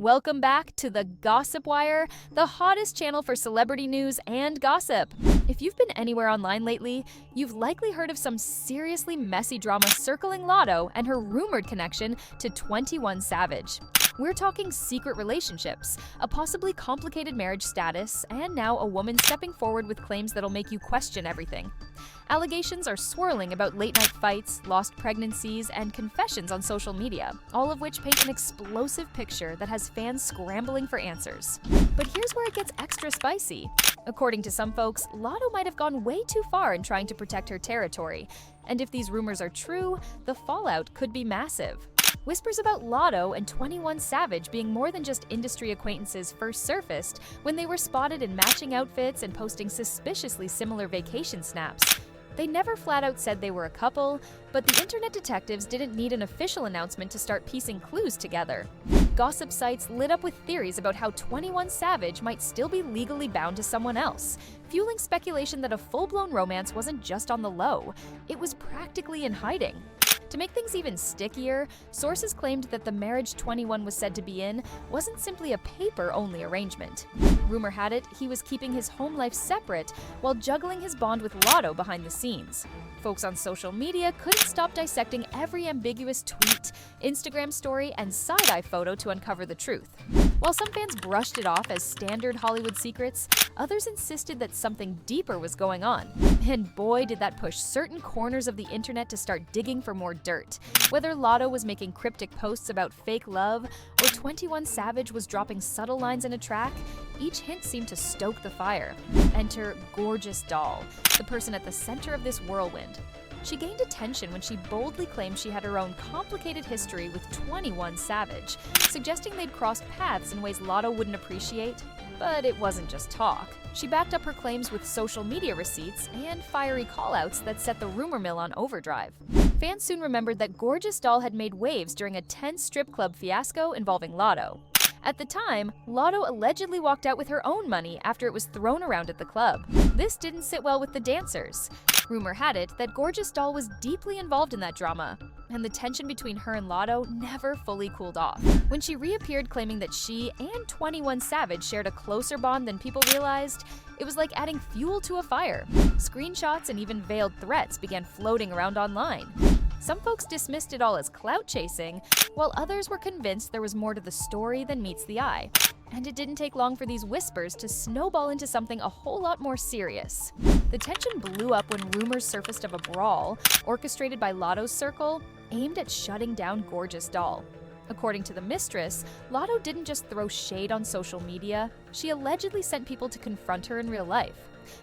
Welcome back to the Gossip Wire, the hottest channel for celebrity news and gossip. If you've been anywhere online lately, you've likely heard of some seriously messy drama circling Lotto and her rumored connection to 21 Savage. We're talking secret relationships, a possibly complicated marriage status, and now a woman stepping forward with claims that'll make you question everything. Allegations are swirling about late-night fights, lost pregnancies, and confessions on social media, all of which paint an explosive picture that has fans scrambling for answers. But here's where it gets extra spicy. According to some folks, Lotto might have gone way too far in trying to protect her territory, and if these rumors are true, the fallout could be massive. Whispers about Lotto and 21 Savage being more than just industry acquaintances first surfaced when they were spotted in matching outfits and posting suspiciously similar vacation snaps. They never flat out said they were a couple, but the internet detectives didn't need an official announcement to start piecing clues together. Gossip sites lit up with theories about how 21 Savage might still be legally bound to someone else, fueling speculation that a full-blown romance wasn't just on the low, it was practically in hiding. To make things even stickier, sources claimed that the marriage 21 was said to be in wasn't simply a paper-only arrangement. Rumor had it he was keeping his home life separate while juggling his bond with Lotto behind the scenes. Folks on social media couldn't stop dissecting every ambiguous tweet, Instagram story, and side-eye photo to uncover the truth. While some fans brushed it off as standard Hollywood secrets, others insisted that something deeper was going on. And boy, did that push certain corners of the internet to start digging for more dirt. Whether Lotto was making cryptic posts about fake love, or 21 Savage was dropping subtle lines in a track, each hint seemed to stoke the fire. Enter Gorgeous Doll, the person at the center of this whirlwind. She gained attention when she boldly claimed she had her own complicated history with 21 Savage, suggesting they'd crossed paths in ways Lotto wouldn't appreciate. But it wasn't just talk. She backed up her claims with social media receipts and fiery callouts that set the rumor mill on overdrive. Fans soon remembered that Gorgeous Doll had made waves during a tense strip club fiasco involving Lotto. At the time, Lotto allegedly walked out with her own money after it was thrown around at the club. This didn't sit well with the dancers. Rumor had it that Gorgeous Doll was deeply involved in that drama, and the tension between her and Lotto never fully cooled off. When she reappeared claiming that she and 21 Savage shared a closer bond than people realized, it was like adding fuel to a fire. Screenshots and even veiled threats began floating around online. Some folks dismissed it all as clout chasing, while others were convinced there was more to the story than meets the eye. And it didn't take long for these whispers to snowball into something a whole lot more serious. The tension blew up when rumors surfaced of a brawl, orchestrated by Lotto's circle, aimed at shutting down Gorgeous Doll. According to the mistress, Lotto didn't just throw shade on social media, she allegedly sent people to confront her in real life.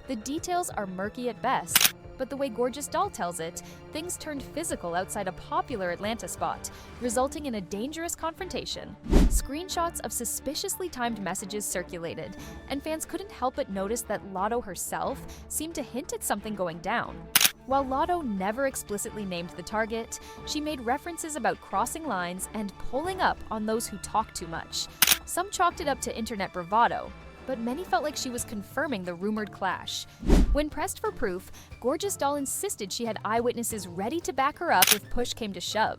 The details are murky at best, but the way Gorgeous Doll tells it, things turned physical outside a popular Atlanta spot, resulting in a dangerous confrontation. Screenshots of suspiciously timed messages circulated, and fans couldn't help but notice that Lotto herself seemed to hint at something going down. While Lotto never explicitly named the target, she made references about crossing lines and pulling up on those who talk too much. Some chalked it up to internet bravado, but many felt like she was confirming the rumored clash. When pressed for proof, Gorgeous Doll insisted she had eyewitnesses ready to back her up if push came to shove.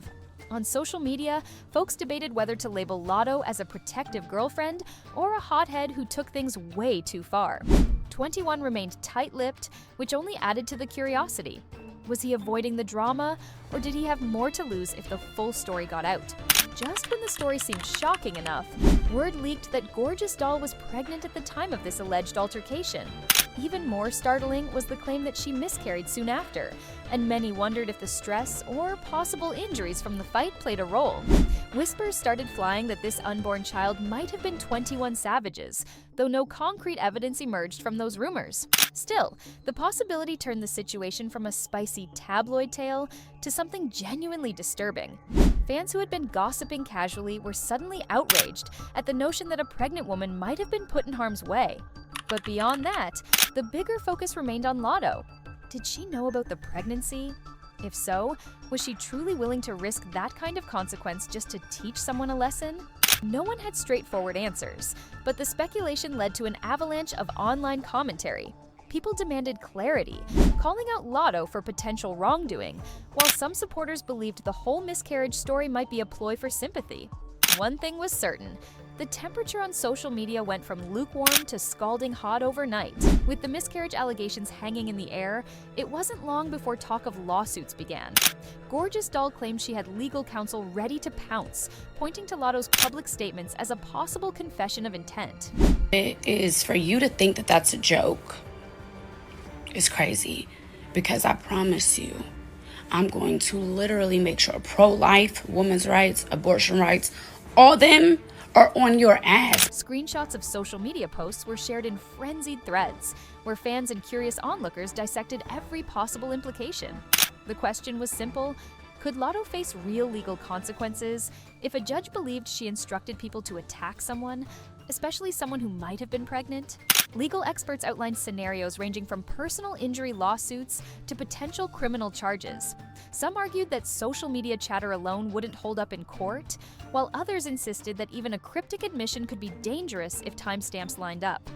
On social media, folks debated whether to label Lotto as a protective girlfriend or a hothead who took things way too far. 21 remained tight-lipped, which only added to the curiosity. Was he avoiding the drama, or did he have more to lose if the full story got out? Just when the story seemed shocking enough, word leaked that Gorgeous Doll was pregnant at the time of this alleged altercation. Even more startling was the claim that she miscarried soon after, and many wondered if the stress or possible injuries from the fight played a role. Whispers started flying that this unborn child might have been 21 Savage's, though no concrete evidence emerged from those rumors. Still, the possibility turned the situation from a spicy tabloid tale to something genuinely disturbing. Fans who had been gossiping casually were suddenly outraged at the notion that a pregnant woman might have been put in harm's way. But beyond that, the bigger focus remained on Lotto. Did she know about the pregnancy? If so, was she truly willing to risk that kind of consequence just to teach someone a lesson? No one had straightforward answers, but the speculation led to an avalanche of online commentary. People demanded clarity, calling out Lotto for potential wrongdoing, while some supporters believed the whole miscarriage story might be a ploy for sympathy. One thing was certain, The temperature on social media went from lukewarm to scalding hot overnight. With the miscarriage allegations hanging in the air, it wasn't long before talk of lawsuits began. Gorgeous Doll claimed she had legal counsel ready to pounce, pointing to Lotto's public statements as a possible confession of intent. It is for you to think that that's a joke. It's crazy, because I promise you, I'm going to literally make sure pro-life, women's rights, abortion rights, all them are on your ass. Screenshots of social media posts were shared in frenzied threads, where fans and curious onlookers dissected every possible implication. The question was simple: could Lotto face real legal consequences if a judge believed she instructed people to attack someone, especially someone who might have been pregnant? Legal experts outlined scenarios ranging from personal injury lawsuits to potential criminal charges. Some argued that social media chatter alone wouldn't hold up in court, while others insisted that even a cryptic admission could be dangerous if timestamps lined up.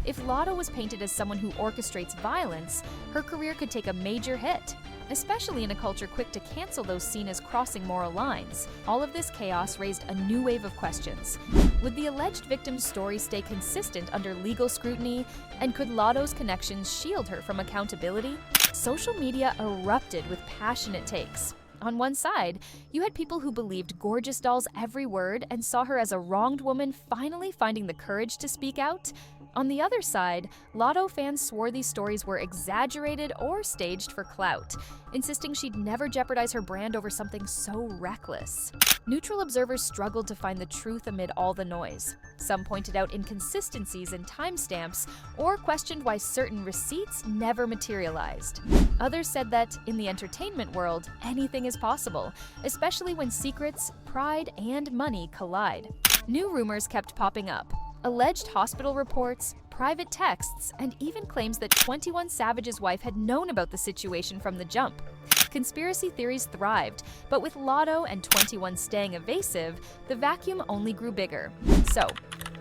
If Lotto was painted as someone who orchestrates violence, her career could take a major hit, especially in a culture quick to cancel those seen as crossing moral lines. All of this chaos raised a new wave of questions. Would the alleged victim's story stay consistent under legal scrutiny, and could Lotto's connections shield her from accountability? Social media erupted with passionate takes. On one side, you had people who believed Gorgeous Doll's every word and saw her as a wronged woman finally finding the courage to speak out. On the other side, Lotto fans swore these stories were exaggerated or staged for clout, insisting she'd never jeopardize her brand over something so reckless. Neutral observers struggled to find the truth amid all the noise. Some pointed out inconsistencies in timestamps or questioned why certain receipts never materialized. Others said that, in the entertainment world, anything is possible, especially when secrets, pride, and money collide. New rumors kept popping up. Alleged hospital reports, private texts, and even claims that 21 Savage's wife had known about the situation from the jump. Conspiracy theories thrived, but with Lotto and 21 staying evasive, the vacuum only grew bigger. So,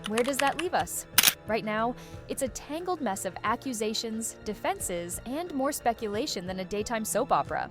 where does that leave us? Right now, it's a tangled mess of accusations, defenses, and more speculation than a daytime soap opera.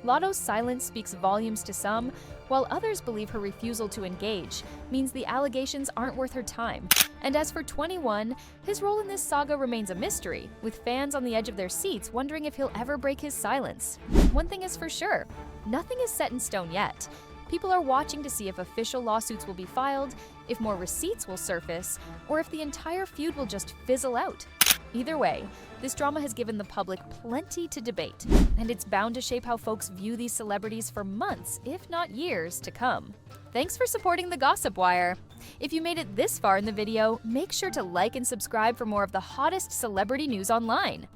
Lotto's silence speaks volumes to some, while others believe her refusal to engage means the allegations aren't worth her time. And as for 21, his role in this saga remains a mystery, with fans on the edge of their seats wondering if he'll ever break his silence. One thing is for sure, nothing is set in stone yet. People are watching to see if official lawsuits will be filed, if more receipts will surface, or if the entire feud will just fizzle out. Either way, this drama has given the public plenty to debate, and it's bound to shape how folks view these celebrities for months, if not years, to come. Thanks for supporting the Gossip Wire. If you made it this far in the video, make sure to like and subscribe for more of the hottest celebrity news online.